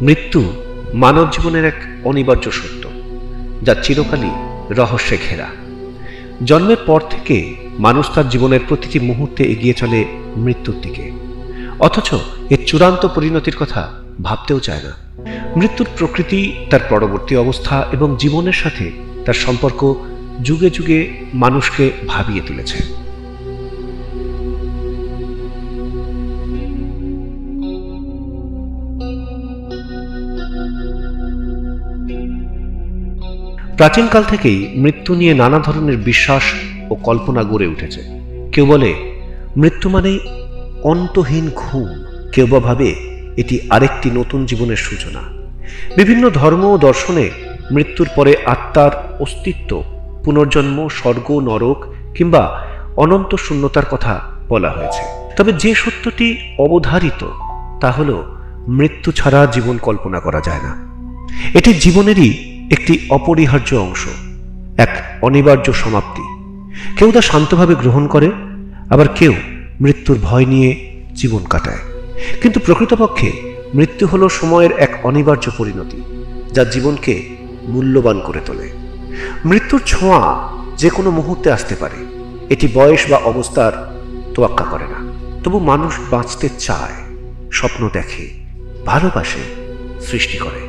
মৃত্যু মানব জীবনের এক অনিবার্য সত্য, যা চিরকালই রহস্যে ঘেরা। জন্মের পর থেকে মানুষ তার জীবনের প্রতিটি মুহূর্তে এগিয়ে চলে মৃত্যুর দিকে, অথচ এর চূড়ান্ত পরিণতির কথা ভাবতেও চায় না। মৃত্যুর প্রকৃতি, তার পরবর্তী অবস্থা এবং জীবনের সাথে তার সম্পর্ক যুগে যুগে মানুষকে ভাবিয়ে তুলেছে। প্রাচীনকাল থেকেই মৃত্যু নিয়ে নানা ধরনের বিশ্বাস ও কল্পনা গড়ে উঠেছে। কেউ বলে মৃত্যু মানেই অন্তহীন ঘুম, কেউ বা ভাবে এটি আরেকটি নতুন জীবনের সূচনা। বিভিন্ন ধর্ম ও দর্শনে মৃত্যুর পরে আত্মার অস্তিত্ব, পুনর্জন্ম, স্বর্গ, নরক কিংবা অনন্ত শূন্যতার কথা বলা হয়েছে। তবে যে সত্যটি অবধারিত তা হল মৃত্যু ছাড়া জীবন কল্পনা করা যায় না। এটি জীবনেরই একটি অপরিহার্য অংশ, এক অনিবার্য সমাপ্তি। কেউ তা শান্তভাবে গ্রহণ করে, আবার কেউ মৃত্যুর ভয় নিয়ে জীবন কাটায়। কিন্তু প্রকৃতপক্ষে মৃত্যু হলো সময়ের এক অনিবার্য পরিণতি, যা জীবনকে মূল্যবান করে তোলে। মৃত্যুর ছোঁয়া যে কোনো মুহূর্তে আসতে পারে, এটি বয়স বা অবস্থার তোয়াক্কা করে না। তবু মানুষ বাঁচতে চায়, স্বপ্ন দেখে, ভালোবাসে, সৃষ্টি করে,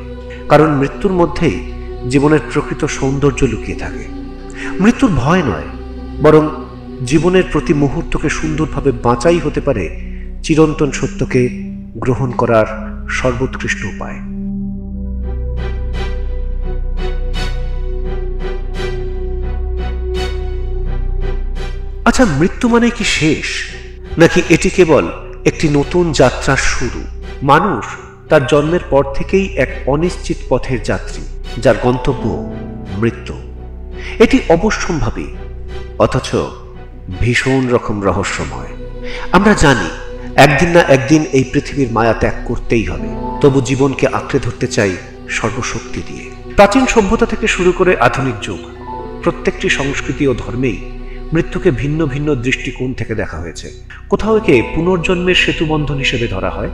কারণ মৃত্যুর মধ্যেই জীবনের প্রকৃত সৌন্দর্য লুকিয়ে থাকে। মৃত্যুর ভয় নয়, বরং জীবনের প্রতি মুহূর্তকে সুন্দরভাবে বাঁচাই হতে পারে চিরন্তন সত্যকে গ্রহণ করার সর্বোৎকৃষ্ট উপায়। আচ্ছা, মৃত্যু মানে কি শেষ, নাকি এটি কেবল একটি নতুন যাত্রার শুরু? মানুষ তার জন্মের পর থেকেই এক অনিশ্চিত পথের যাত্রী, যার গন্তব্য মৃত্যু। এটি অবশ্যম্ভাবী, অথচ ভীষণ রকম রহস্যময়। আমরা জানি একদিন না একদিন এই পৃথিবীর মায়া ত্যাগ করতেই হবে, তবু জীবনকে আঁকড়ে ধরতে চাই সর্বশক্তি দিয়ে। প্রাচীন সভ্যতা থেকে শুরু করে আধুনিক যুগ, প্রত্যেকটি সংস্কৃতি ও ধর্মেই মৃত্যুকে ভিন্ন ভিন্ন দৃষ্টিকোণ থেকে দেখা হয়েছে। কোথাও একে পুনর্জন্মের সেতুবন্ধন হিসেবে ধরা হয়,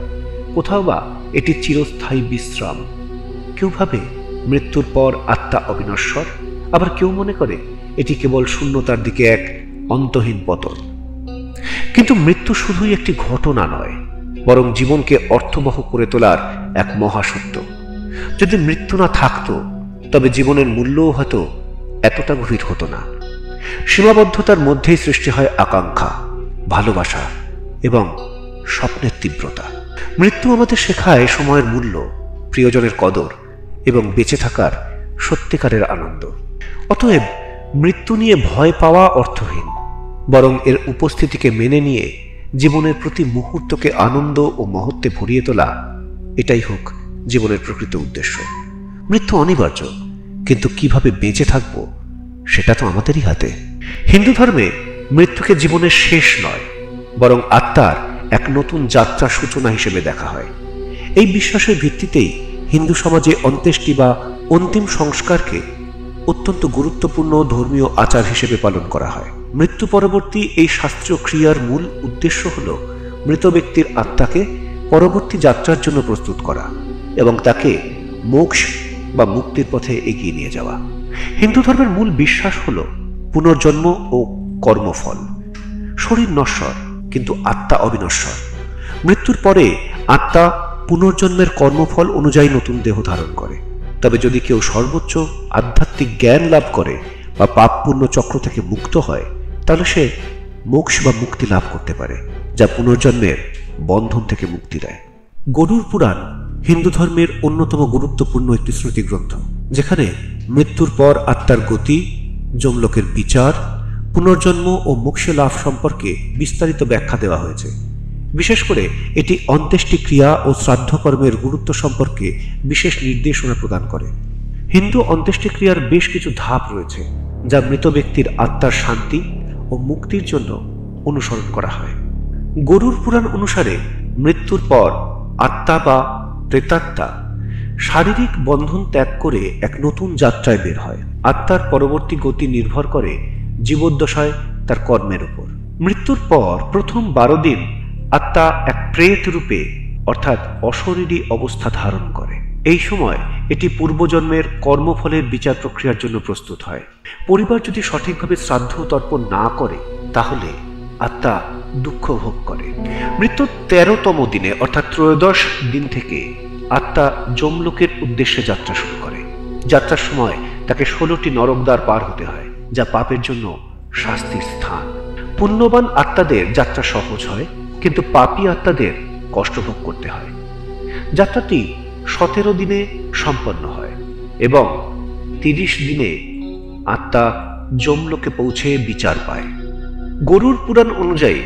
কোথাও বা এটি চিরস্থায়ী বিশ্রাম। কেউ ভাবে মৃত্যুর পর আত্মা অবিনশ্বর, আবার কেউ মনে করে এটি কেবল শূন্যতার দিকে এক অন্তহীন পতন। কিন্তু মৃত্যু শুধুই একটি ঘটনা নয়, বরং জীবনকে অর্থবহ করে তোলার এক মহাসত্য। যদি মৃত্যু না থাকতো, তবে জীবনের মূল্যও হয়তো এতটা গভীর হতো না। সীমাবদ্ধতার মধ্যেই সৃষ্টি হয় আকাঙ্ক্ষা, ভালোবাসা এবং স্বপ্নের তীব্রতা। মৃত্যু আমাদের শেখায় সময়ের মূল্য, প্রিয়জনের কদর এবং বেঁচে থাকার সত্যিকারের আনন্দ। অতএব মৃত্যু নিয়ে ভয় পাওয়া অর্থহীন, বরং এর উপস্থিতিকে মেনে নিয়ে জীবনের প্রতি মুহূর্তকে আনন্দ ও মহত্বে ভরিয়ে তোলা, এটাই হোক জীবনের প্রকৃত উদ্দেশ্য। মৃত্যু অনিবার্য, কিন্তু কিভাবে বেঁচে থাকব সেটা তো আমাদেরই হাতে। হিন্দু ধর্মে মৃত্যুকে জীবনের শেষ নয়, বরং আত্মার এক নতুন যাত্রা সূচনা হিসেবে দেখা হয়। এই বিশ্বাসের ভিত্তিতেই হিন্দু সমাজে অন্ত্যেষ্টি বা অন্তিম সংস্কারকে অত্যন্ত গুরুত্বপূর্ণ ধর্মীয় আচার হিসেবে পালন করা হয়। মৃত্যু পরবর্তী এই শাস্ত্রীয় ক্রিয়ার মূল উদ্দেশ্য হল মৃত ব্যক্তির আত্মাকে পরবর্তী যাত্রার জন্য প্রস্তুত করা এবং তাকে মোক্ষ বা মুক্তির পথে এগিয়ে নিয়ে যাওয়া। হিন্দু ধর্মের মূল বিশ্বাস হল পুনর্জন্ম ও কর্মফল। শরীর নশ্বর, কিন্তু আত্মা অবিনশ্বর। মৃত্যুর পরে আত্মা পুনর্জন্মের কর্মফল অনুযায়ী নতুন দেহ ধারণ করে। তবে যদি কেউ সর্বোচ্চ আধ্যাত্মিক জ্ঞান লাভ করে বা পাপ পুণ্য চক্র থেকে মুক্ত হয়, তাহলে সে মোক্ষ বা মুক্তি লাভ করতে পারে, যা পুনর্জন্মের বন্ধন থেকে মুক্তি দেয়। গরুড় পুরাণ হিন্দু ধর্মের অন্যতম গুরুত্বপূর্ণ একটি স্মৃতি গ্রন্থ, যেখানে মৃত্যুর পর আত্মার গতি, যমলোকের বিচার, পুনর্জন্ম ও মোক্ষ লাভ সম্পর্কে বিস্তারিত ব্যাখ্যা দেওয়া হয়েছে। বিশেষ করে এটি অন্ত্যেষ্টি ক্রিয়া ও শ্রাদ্ধকর্মের গুরুত্ব সম্পর্কে বিশেষ নির্দেশনা প্রদান করে। হিন্দু অন্ত্যেষ্টি ক্রিয়ার বেশ কিছু ধাপ রয়েছে, যা মৃত ব্যক্তির আত্মার শান্তি ও মুক্তির জন্য অনুসরণ করা হয়। গরুড় পুরাণ অনুসারে মৃত্যুর পর আত্মা বা প্রেতাত্মা শারীরিক বন্ধন ত্যাগ করে এক নতুন যাত্রায় বের হয়। আত্মার পরবর্তী গতি নির্ভর করে জীবদ্দশায় তার কর্মের উপর। মৃত্যুর পর প্রথম 12 দিন আত্মা এক প্রেত রূপে অর্থাৎ অশরীরী অবস্থা ধারণ করে। এই সময় এটি পূর্বজন্মের কর্মফলের বিচার প্রক্রিয়ার জন্য প্রস্তুত হয়। পরিবার যদি সঠিকভাবে শ্রাদ্ধ তর্পণ না করে তাহলে আত্মা দুঃখ ভোগ করে। মৃত্যুর 13তম দিনে অর্থাৎ ত্রয়োদশ দিন থেকে আত্মা যমলোকের উদ্দেশ্যে যাত্রা শুরু করে। যাত্রার সময় তাকে 16টি নরকদ্বার পার হতে হয়, যা পাপের জন্য শাস্তির স্থান। পুণ্যবান আত্মাদের যাত্রা সহজ হয়, কিন্তু পাপী আত্মাদের কষ্ট ভোগ করতে হয়। যাত্রাটি 17 দিনে সম্পন্ন হয় এবং 30 দিনে আত্মা যমলোকে পৌঁছে বিচার পায়। গরুড় পুরাণ অনুযায়ী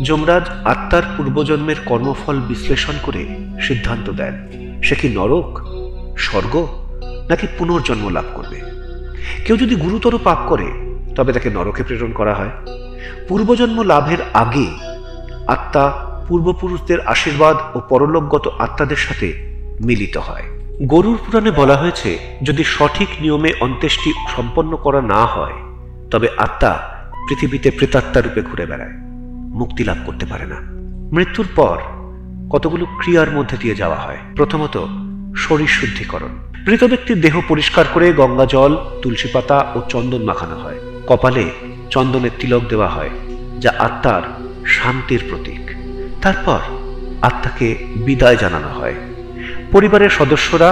যমরাজ আত্মার পূর্বজন্মের কর্মফল বিশ্লেষণ করে সিদ্ধান্ত দেন সে কি নরক, স্বর্গ নাকি পুনর্জন্ম লাভ করবে। কেউ যদি গুরুতর পাপ করে তবে তাকে নরকে প্রেরণ করা হয়। পূর্বজন্ম লাভের আগে আত্মা পূর্বপুরুষদের আশীর্বাদ ও পরলোকগত আত্মাদের সাথে মিলিত হয়। গরুড় পুরাণে বলা হয়েছে, যদি সঠিক নিয়মে অন্ত্যেষ্টি সম্পন্ন করা না হয় তবে আত্মা পৃথিবীতে প্রেতাত্মা রূপে ঘুরে বেড়ায়, মুক্তি লাভ করতে পারে না। মৃত্যুর পর কতগুলো ক্রিয়ার মধ্যে দিয়ে যাওয়া হয়। প্রথমত, শরীর শুদ্ধিকরণ। মৃত ব্যক্তির দেহ পরিষ্কার করে গঙ্গা জল, তুলসী পাতা ও চন্দন মাখানো হয়। কপালে চন্দনের তিলক দেওয়া হয়, যা আত্মার শান্তির প্রতীক। তারপর আত্মাকে বিদায় জানানো হয়। পরিবারের সদস্যরা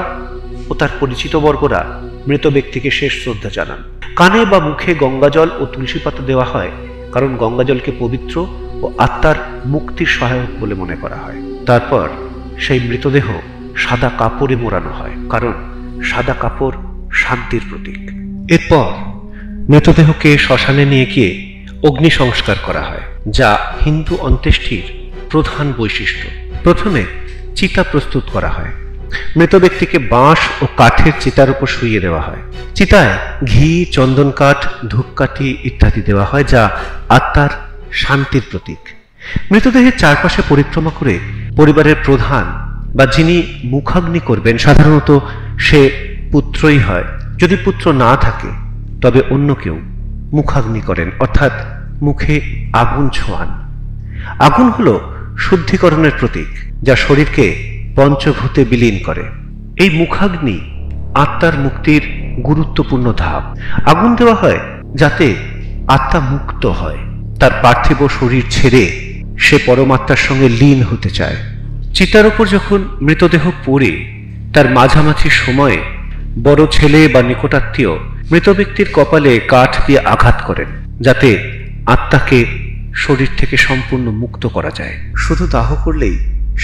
ও তার পরিচিত বর্গরা মৃত ব্যক্তিকে শেষ শ্রদ্ধা জানান। কানে বা মুখে গঙ্গাজল ও তুলসী পাতা দেওয়া হয়, কারণ গঙ্গাজলকে পবিত্র ও আত্মার মুক্তির সহায়ক বলে মনে করা হয়। তারপর সেই মৃতদেহ সাদা কাপড়ে মোড়ানো হয়, কারণ সাদা কাপড় শান্তির প্রতীক। এরপর মৃতদেহকে শ্মশানে নিয়ে গিয়ে অগ্নি সংস্কার করা হয়, যা হিন্দু অন্ত্যেষ্টির প্রধান বৈশিষ্ট্য। প্রথমে চিতা প্রস্তুত করা হয়। মৃত ব্যক্তিকে বাঁশ ও কাঠের চিতার উপর শুইয়ে দেওয়া হয়। চিতায় ঘি, চন্দন কাঠ, ধূপকাঠি ইত্যাদি দেওয়া হয়, যা আত্মার শান্তির প্রতীক। মৃতদেহের চারপাশে পরিক্রমা করে পরিবারের প্রধান বা যিনি মুখাগ্নি করবেন, সাধারণত সে পুত্রই হয়। যদি পুত্র না থাকে তবে অন্য কেউ মুখাগ্নি করেন, অর্থাৎ মুখে আগুন ছোঁয়ান। আগুন হলো শুদ্ধিকরণের প্রতীক, যা শরীরকে পঞ্চভূতে বিলীন করে। এই মুখাগ্নি আত্মার মুক্তির গুরুত্বপূর্ণ ধাপ। আগুন দেওয়া হয় যাতে আত্মা মুক্ত হয়, তার পার্থিব শরীর ছেড়ে সে পরমাত্মার সঙ্গে লীন হতে চায়। চিতার উপর যখন মৃতদেহ পড়ে তার মাঝামাঝি সময়ে বড় ছেলে বা নিকটাত্মীয় মৃত ব্যক্তির কপালে কাঠ দিয়ে আঘাত করেন, যাতে আত্মাকে শরীর থেকে সম্পূর্ণ মুক্ত করা যায়। শুধু দাহ করলেই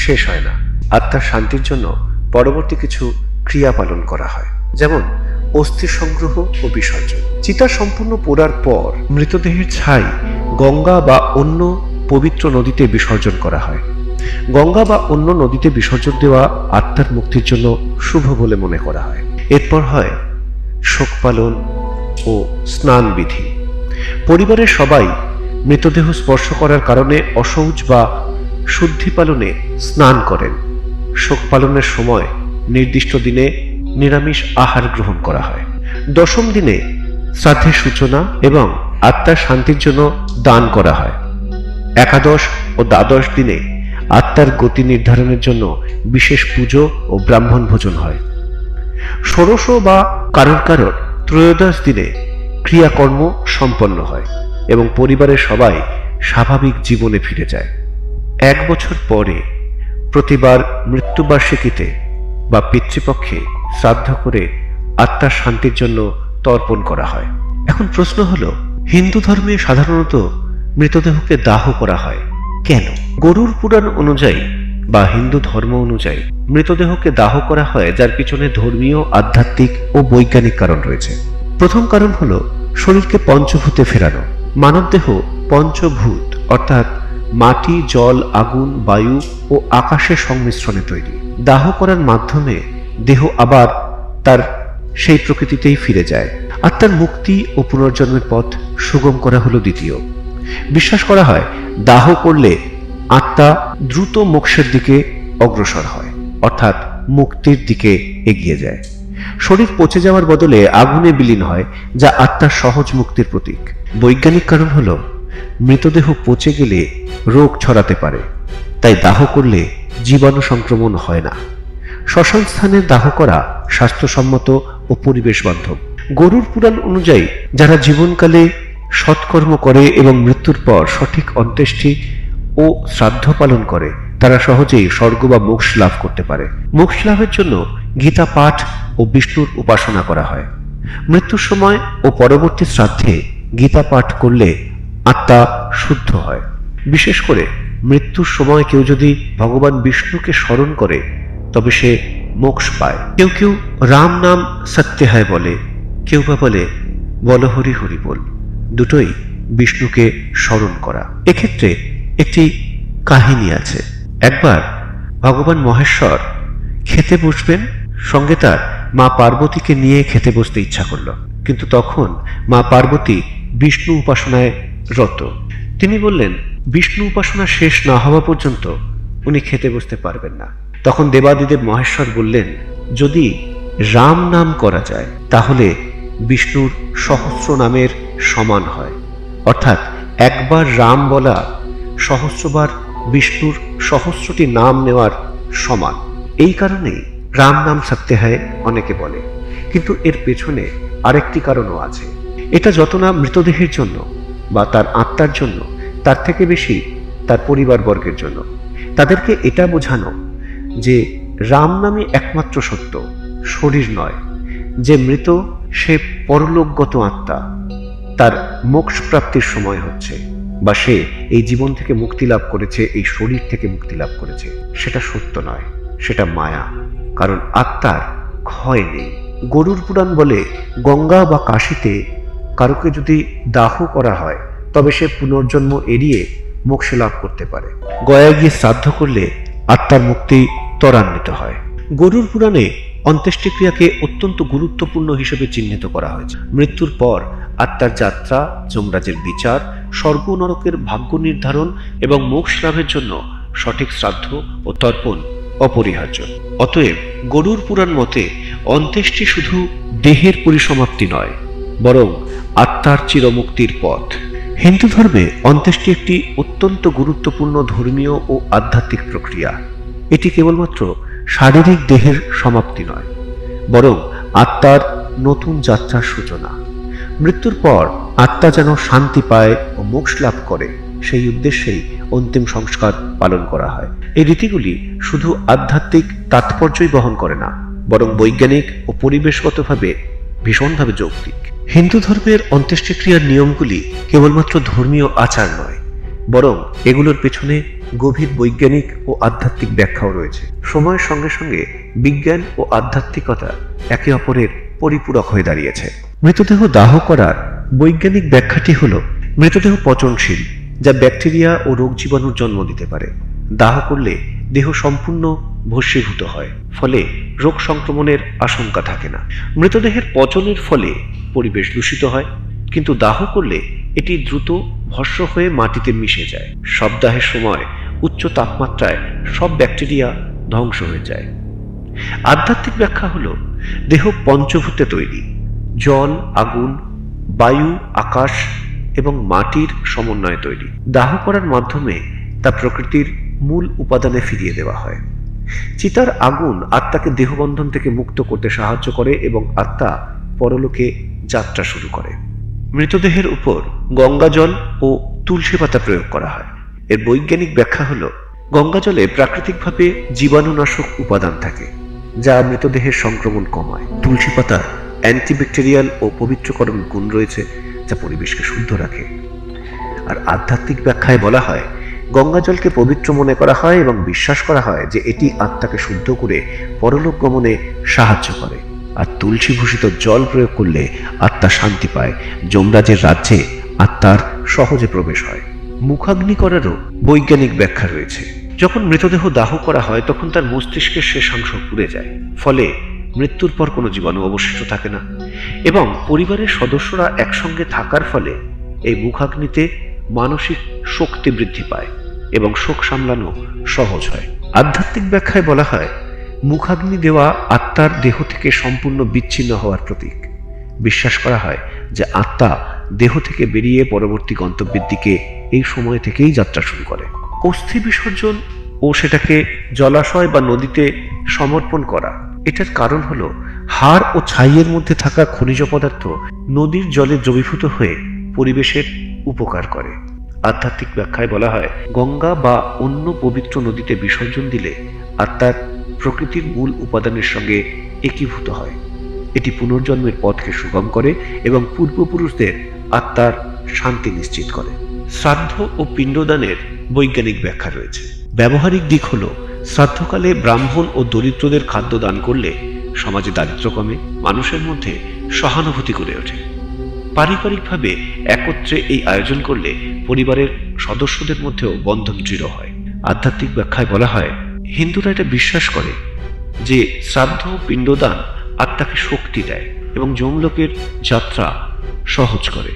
শেষ হয় না, আত্মার শান্তির জন্য পরবর্তী কিছু ক্রিয়া পালন করা হয়, যেমন অস্থি সংগ্রহ ও বিসর্জন। চিতা সম্পূর্ণ পোড়ার পর মৃতদেহের ছাই গঙ্গা বা অন্য পবিত্র নদীতে বিসর্জন করা হয়। গঙ্গা বা অন্য নদীতে বিসর্জন দেওয়া আত্মার মুক্তির জন্য শুভ বলে মনে করা হয়। এরপর হয় শোক পালন ও স্নান বিধি। পরিবারের সবাই মৃতদেহ স্পর্শ করার কারণে অশৌচ বা শুদ্ধি পালনে স্নান করেন। শোক পালনের সময় নির্দিষ্ট দিনে নিরামিষ আহার গ্রহণ করা হয়। দশম দিনে শ্রাদ্ধের সূচনা এবং আত্মার শান্তির জন্য দান করা হয়। একাদশ ও দ্বাদশ দিনে আত্মার গতি নির্ধারণের জন্য বিশেষ পুজো ও ব্রাহ্মণ ভোজন হয়। ষোড়শ বা কারোর ত্রয়োদশ দিনে ক্রিয়াকর্ম সম্পন্ন হয় এবং পরিবারের সবাই স্বাভাবিক জীবনে ফিরে যায়। 1 বছর পরে প্রতিবার মৃত্যুবার্ষিকীতে বা পিতৃপক্ষে শ্রাদ্ধ করে আত্মার শান্তির জন্য তর্পণ করা হয়। এখন প্রশ্ন হলো, হিন্দু ধর্মে সাধারণত মৃতদেহকে দাহ করা হয় কেন? গরুড় পুরাণ অনুযায়ী বা হিন্দু ধর্ম অনুযায়ী মৃতদেহকে দাহ করা হয় যার পিছনে ধর্মীয়, আধ্যাত্মিক ও বৈজ্ঞানিক কারণ রয়েছে। প্রথম কারণ হলো শরীরকে পঞ্চভূতে ফেরানো। মানবদেহ পঞ্চভূত অর্থাৎ মাটি, জল, আগুন, বায়ু ও আকাশের সংমিশ্রণে তৈরি। দাহ করার মাধ্যমে দেহ আবার তার সেই প্রকৃতিতেই ফিরে যায়। আত্মার মুক্তি ও পুনর্জন্মের পথ সুগম করা হলো দ্বিতীয়। বিশ্বাস করা হয় দাহ করলে আত্মা দ্রুত মোক্ষের দিকে অগ্রসর হয়, অর্থাৎ মুক্তির দিকে এগিয়ে যায়। শরীর পচে যাওয়ার বদলে আগুনে বিলীন হয়, যা আত্মার সহজ মুক্তির প্রতীক। বৈজ্ঞানিক কারণ হলো মৃতদেহ পচে গেলে রোগ ছড়াতে পারে, তাই দাহ করলে জীবাণু সংক্রমণ হয় না। শ্মশান স্থানে দাহ করা স্বাস্থ্যসম্মত ও পরিবেশ বান্ধব। গরুড় পুরাণ অনুযায়ী যারা জীবনকালে সৎকর্ম করে এবং মৃত্যুর পর সঠিক অন্ত্যেষ্টি ও শ্রাদ্ধ পালন করে তারা সহজেই স্বর্গ বা মোক্ষ লাভ করতে পারে। মোক্ষ লাভের জন্য গীতা পাঠ ও বিষ্ণুর উপাসনা করা হয়। মৃত্যুর সময় ও পরবর্তী শ্রাদ্ধে গীতা পাঠ করলে আত্মা শুদ্ধ হয়। বিশেষ করে মৃত্যুর সময় কেউ যদি ভগবান বিষ্ণুকে স্মরণ করে তবে সে মোক্ষ পায়। কেউ কেউ রাম নাম সত্য হয় বলে, কেউ বা বলে বল হরি হরি বল। দুটোই বিষ্ণুকে স্মরণ করা। এক্ষেত্রে একটি কাহিনী আছে। একবার ভগবান মহেশ্বর খেতে বসবেন, সঙ্গে তার মা পার্বতীকে নিয়ে খেতে বসতে ইচ্ছা করল, কিন্তু তখন মা পার্বতী বিষ্ণু উপাসনায় রত। তিনি বললেন বিষ্ণু উপাসনা শেষ না হওয়া পর্যন্ত উনি খেতে বসতে পারবেন না। তখন দেবাদিদেব মহেশ্বর বললেন যদি রাম নাম করা যায় তাহলে বিষ্ণুর সহস্র নামের সমান হয়, অর্থাৎ একবার রাম বলা সহস্রবার বিষ্ণুর সহস্রটি নাম নেওয়ার সমান। এই কারণেই রাম নাম সত্য হয় অনেকে বলে, কিন্তু এর পেছনে আরেকটি কারণও আছে। এটা যত না মৃতদেহের জন্য বা তার আত্মার জন্য, তার থেকে বেশি তার পরিবারবর্গের জন্য। তাদেরকে এটা বোঝানো যে রাম নামই একমাত্র সত্য, শরীর নয়। যে মৃত সে পরলোকগত আত্মা, তার মোক্ষ প্রাপ্তির সময় হচ্ছে, বা সে এই জীবন থেকে মুক্তি লাভ করেছে, এই শরীর থেকে মুক্তি লাভ করেছে, সেটা সত্য নয়, সেটা মায়া। কারণ আত্মার ক্ষয় নেই। গরুড় পুরাণ বলে গঙ্গা বা কাশীতে কারোকে যদি দাহ করা হয় তবে সে পুনর্জন্ম এড়িয়ে মোক্ষ লাভ করতে পারে। গয়া গিয়ে শ্রাদ্ধ করলে আত্মার মুক্তি ত্বরান্বিত হয়। গরুড় পুরাণে অন্ত্যেষ্টিক্রিয়াকে অত্যন্ত গুরুত্বপূর্ণ হিসেবে চিহ্নিত করা হয়েছে। মৃত্যুর পর আত্মার যাত্রা, যমরাজের বিচার, স্বর্গ নরকের ভাগ্য নির্ধারণ এবং মোক্ষ লাভের জন্য সঠিক শ্রাদ্ধ ও তর্পণ অপরিহার্য। অতএব গরুড় পুরাণ মতে অন্ত্যেষ্টি শুধু দেহের পরিসমাপ্তি নয়, বরং আত্মার চিরমুক্তির পথ। হিন্দু ধর্মে অন্ত্যেষ্টি একটি অত্যন্ত গুরুত্বপূর্ণ ধর্মীয় ও আধ্যাত্মিক প্রক্রিয়া। এটি কেবলমাত্র শারীরিক দেহের সমাপ্তি নয়, বরং আত্মার নতুন যাত্রার সূচনা। মৃত্যুর পর আত্মা যেন শান্তি পায় ও মোক্ষ লাভ করে, সেই উদ্দেশ্যেই অন্তিম সংস্কার পালন করা হয়। এই রীতিগুলি শুধু আধ্যাত্মিক তাৎপর্যই বহন করে না, বরং বৈজ্ঞানিক ও পরিবেশগতভাবে ভীষণভাবে যৌক্তিক। হিন্দু ধর্মের অন্ত্যেষ্টিক্রিয়ার নিয়মগুলি কেবলমাত্র ধর্মীয় আচার নয়, বরং এগুলোর পেছনে গভীর বৈজ্ঞানিক ও আধ্যাত্মিক ব্যাখ্যাও রয়েছে। সময়ের সঙ্গে সঙ্গে বিজ্ঞান ও আধ্যাত্মিকতা একে অপরের পরিপূরক হয়ে দাঁড়িয়েছে। মৃতদেহ দাহ করার বৈজ্ঞানিক ব্যাখ্যাটি হল মৃতদেহ পচনশীল, যা ব্যাকটেরিয়া ও রোগ জীবাণুর জন্ম দিতে পারে। দাহ করলে দেহ সম্পূর্ণ ভস্মীভূত হয়, ফলে রোগ সংক্রমণের আশঙ্কা থাকে না। মৃতদেহের পচনের ফলে পরিবেশ দূষিত হয়, কিন্তু দাহ করলে এটি দ্রুত ভস্ম হয়ে মাটিতে মিশে যায়। শবদাহের সময় উচ্চ তাপমাত্রায় সব ব্যাকটেরিয়া ধ্বংস হয়ে যায়। আধ্যাত্মিক ব্যাখ্যা হল দেহ পঞ্চভূতে তৈরি, জল, আগুন, বায়ু, আকাশ এবং মাটির সমন্বয়ে তৈরি। দাহ করার মাধ্যমে তা প্রকৃতির মূল উপাদানে ফিরিয়ে দেওয়া হয়। চিতার আগুন আত্মাকে দেহবন্ধন থেকে মুক্ত করতে সাহায্য করে এবং আত্মা পরলোকে যাত্রা শুরু করে। মৃতদেহের উপর গঙ্গাজল ও তুলসী পাতা প্রয়োগ করা হয়। এর বৈজ্ঞানিক ব্যাখ্যা হল গঙ্গাজলে প্রাকৃতিকভাবে জীবাণুনাশক উপাদান থাকে, যা মৃতদেহের সংক্রমণ কমায়। তুলসী পাতার অ্যান্টিব্যাকটেরিয়াল ও পবিত্রকরণ গুণ রয়েছে, যা পরিবেশকে শুদ্ধ রাখে। আর আধ্যাত্মিক ব্যাখ্যায় বলা হয় গঙ্গাজলকে পবিত্র মনে করা হয় এবং বিশ্বাস করা হয় যে এটি আত্মাকে শুদ্ধ করে পরলোক গমনে সাহায্য করে। আর তুলসী ভূষিত জল প্রয়োগ করলে আত্মা শান্তি পায়, যমরাজের রাজ্যে আত্মার সহজে প্রবেশ হয়। মুখাগ্নি করারও বৈজ্ঞানিক ব্যাখ্যা রয়েছে। যখন মৃতদেহ দাহ করা হয় তখন তার মস্তিষ্কের শেষাংশ পুড়ে যায়, ফলে মৃত্যুর পর কোনো জীবাণু অবশিষ্ট থাকে না, এবং পরিবারের সদস্যরা একসঙ্গে থাকার ফলে এই মুখাগ্নিতে মানসিক শক্তি বৃদ্ধি পায় এবং শোক সামলানো সহজ হয়। আধ্যাত্মিক ব্যাখ্যায় বলা হয় মুখাগ্নি দেওয়া আত্মার দেহ থেকে সম্পূর্ণ বিচ্ছিন্ন হওয়ার প্রতীক। বিশ্বাস করা হয় যে আত্মা দেহ থেকে বেরিয়ে পরবর্তী গন্তব্যের দিকে এই সময় থেকেই যাত্রা শুরু করে। অস্থি বিসর্জন ও সেটাকে জলাশয় বা নদীতে সমর্পণ করা। এটার কারণ হলো হাড় ও ছাইয়ের মধ্যে থাকা খনিজ পদার্থ নদীর জলে দ্রবীভূত হয়ে পরিবেশের উপকার করে। আধ্যাত্মিক ব্যাখ্যায় বলা হয়, গঙ্গা বা অন্য পবিত্র নদীতে বিসর্জন দিলে আত্মার প্রকৃতির মূল উপাদানের সঙ্গে একীভূত হয়। এটি পুনর্জন্মের পথকে সুগম করে এবং পূর্বপুরুষদের আত্মার শান্তি নিশ্চিত করে। শ্রাদ্ধ ও পিণ্ডদানের বৈজ্ঞানিক ব্যাখ্যা রয়েছে। ব্যবহারিক দিক হল, শ্রাদ্ধকালে ব্রাহ্মণ ও দরিদ্রদের খাদ্য দান করলে সমাজে দারিদ্র্য কমে, মানুষের মধ্যে সহানুভূতি গড়ে ওঠে। পারিবারিকভাবে একত্রে এই আয়োজন করলে পরিবারের সদস্যদের মধ্যেও বন্ধন দৃঢ় হয়। আধ্যাত্মিক ব্যাখ্যায় বলা হয়, হিন্দুরা এটা বিশ্বাস করে যে শ্রাদ্ধ পিণ্ডদান আত্মাকে শক্তি দেয় এবং যমলোকের যাত্রা সহজ করে।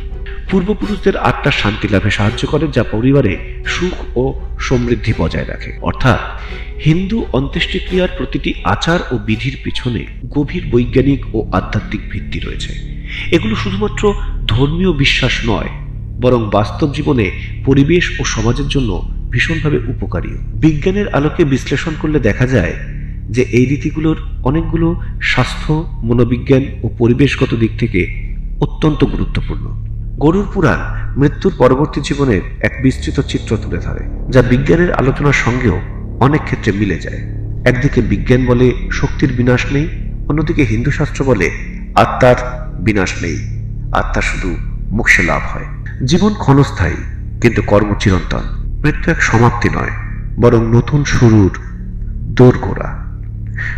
পূর্বপুরুষদের আত্মার শান্তি লাভে সাহায্য করে, যা পরিবারে সুখ ও সমৃদ্ধি বজায় রাখে। অর্থাৎ হিন্দু অন্ত্যেষ্টিক্রিয়ার প্রতিটি আচার ও বিধির পিছনে গভীর বৈজ্ঞানিক ও আধ্যাত্মিক ভিত্তি রয়েছে। এগুলো শুধুমাত্র ধর্মীয় বিশ্বাস নয়, বরং বাস্তব জীবনে পরিবেশ ও সমাজের জন্য ভীষণভাবে উপকারী। বিজ্ঞানের আলোকে বিশ্লেষণ করলে দেখা যায় যে এই রীতিগুলোর অনেকগুলো স্বাস্থ্য, মনোবিজ্ঞান ও পরিবেশগত দিক থেকে অত্যন্ত গুরুত্বপূর্ণ। গরুড় পুরাণ মৃত্যুর পরবর্তী জীবনের এক বিস্তৃত চিত্র তুলে ধরে, যা বিজ্ঞানের আলোচনার সঙ্গেও অনেক ক্ষেত্রে মিলে যায়। একদিকে বিজ্ঞান বলে শক্তির বিনাশ নেই, অন্যদিকে হিন্দু শাস্ত্র বলে আত্মার বিনাশ নেই, আত্মা শুধু মোক্ষে লাভ হয়। জীবন ক্ষণস্থায়ী, কিন্তু কর্ম চিরন্তন। মৃত্যু এক সমাপ্তি নয়, বরং নতুন শুরুর দোরগোড়া।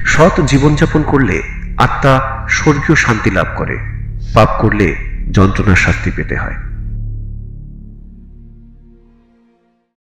সৎ জীবনযাপন করলে আত্মা স্বর্গীয় শান্তি লাভ করে, পাপ করলে যন্ত্রণার শাস্তি পেতে হয়।